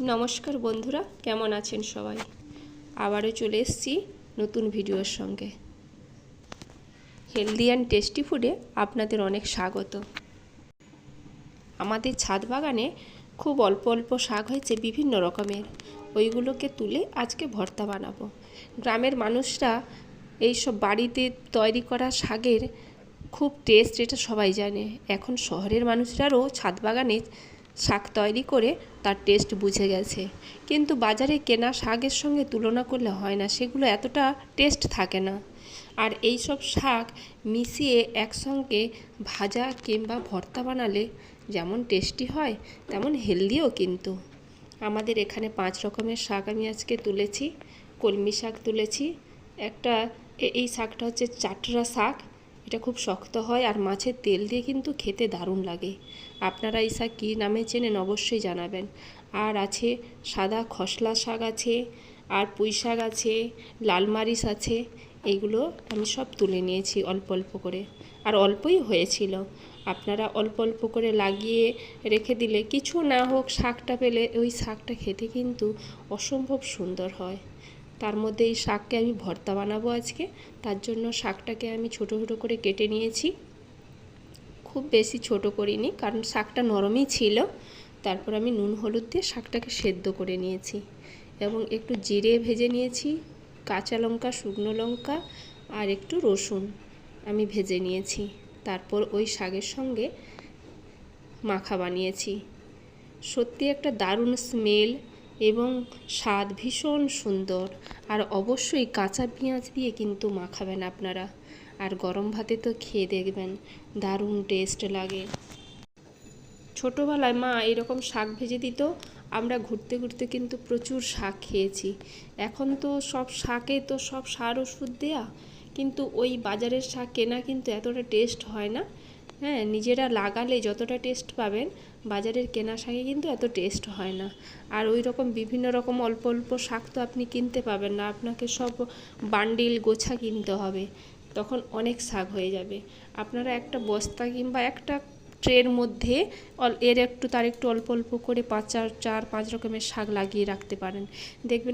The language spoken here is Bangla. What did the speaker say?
নমস্কার বন্ধুরা, কেমন আছেন সবাই? আবারও চলে এসেছি নতুন ভিডিওর সঙ্গে। হেলদি অ্যান্ড টেস্টি ফুডে আপনাদের অনেক স্বাগত। আমাদের ছাদ বাগানে খুব অল্প অল্প শাক হয়েছে বিভিন্ন রকমের, ওইগুলোকে তুলে আজকে ভর্তা বানাবো। গ্রামের মানুষরা এইসব বাড়িতে তৈরি করা শাকের খুব টেস্ট, এটা সবাই জানে। এখন শহরের মানুষরাও ছাদ বাগানে শাক তৈরি করে তার টেস্ট বুঝে গেছে, কিন্তু বাজারে কেনা শাকের সঙ্গে তুলনা করলে হয় না, সেগুলো এতটা টেস্ট থাকে না। আর এই সব শাক মিশিয়ে একসঙ্গে ভাজা কিংবা ভর্তা বানালে যেমন টেস্টি হয় তেমন হেলদিও। কিন্তু আমাদের এখানে 5 রকমের শাক আমি আজকে তুলেছি। কলমি শাক তুলেছি, এই শাকটা হচ্ছে চাটরা শাক, এটা খুব শক্ত হয় আর মাছের তেল দিয়ে কিন্তু খেতে দারুণ লাগে। আপনারা এই শাক কী নামে চেনেন অবশ্যই জানাবেন। আর আছে সাদা খসলা শাক আছে, আর পুঁই শাক আছে, লাল মারিচ আছে। এইগুলো আমি সব তুলে নিয়েছি অল্প অল্প করে, আর অল্পই হয়েছিল। আপনারা অল্প অল্প করে লাগিয়ে রেখে দিলে কিছু না হোক শাকটা পেলে ওই শাকটা খেতে কিন্তু অসম্ভব সুন্দর হয়। তার মধ্যে এই শাককে আমি ভর্তা বানাবো আজকে। তার জন্য শাকটাকে আমি ছোটো ছোটো করে কেটে নিয়েছি, খুব বেশি ছোট করিনি কারণ শাকটা নরমই ছিল। তারপর আমি নুন হলুদ দিয়ে শাকটাকে সেদ্ধ করে নিয়েছি এবং একটু জিরে ভেজে নিয়েছি, কাঁচা লঙ্কা, শুকনো লঙ্কা আর একটু রসুন আমি ভেজে নিয়েছি। তারপর ওই শাকের সঙ্গে মাখা বানিয়েছি। সত্যি একটা দারুণ স্মেল এবং স্বাদ ভীষণ সুন্দর। আর অবশ্যই কাঁচা পেঁয়াজ দিয়ে কিন্তু মাখাবেন আপনারা, আর গরম ভাতে তো খেয়ে দেখবেন, দারুণ টেস্ট লাগে। ছোটোবেলায় মা এরকম শাক ভেজে দিত, আমরা ঘুরতে ঘুরতে কিন্তু প্রচুর শাক খেয়েছি। এখন তো সব শাকে তো সব সার ওষুধ দেয়া, কিন্তু ওই বাজারের শাক কেনা কিন্তু এতটা টেস্ট হয় না। হ্যাঁ, নিজেরা লাগালে যতটা টেস্ট পাবেন বাজারের কেনা শাকে কিন্তু এত টেস্ট হয় না। আর ওই রকম বিভিন্ন রকম অল্প অল্প শাক তো আপনি কিনতে পাবেন না, আপনাকে সব বান্ডিল গোছা কিনতে হবে, তখন অনেক শাক হয়ে যাবে। আপনারা একটা বস্তা কিংবা একটা ট্রের মধ্যে তার একটু অল্প অল্প করে 4-5 রকমের শাক লাগিয়ে রাখতে পারেন, দেখবেন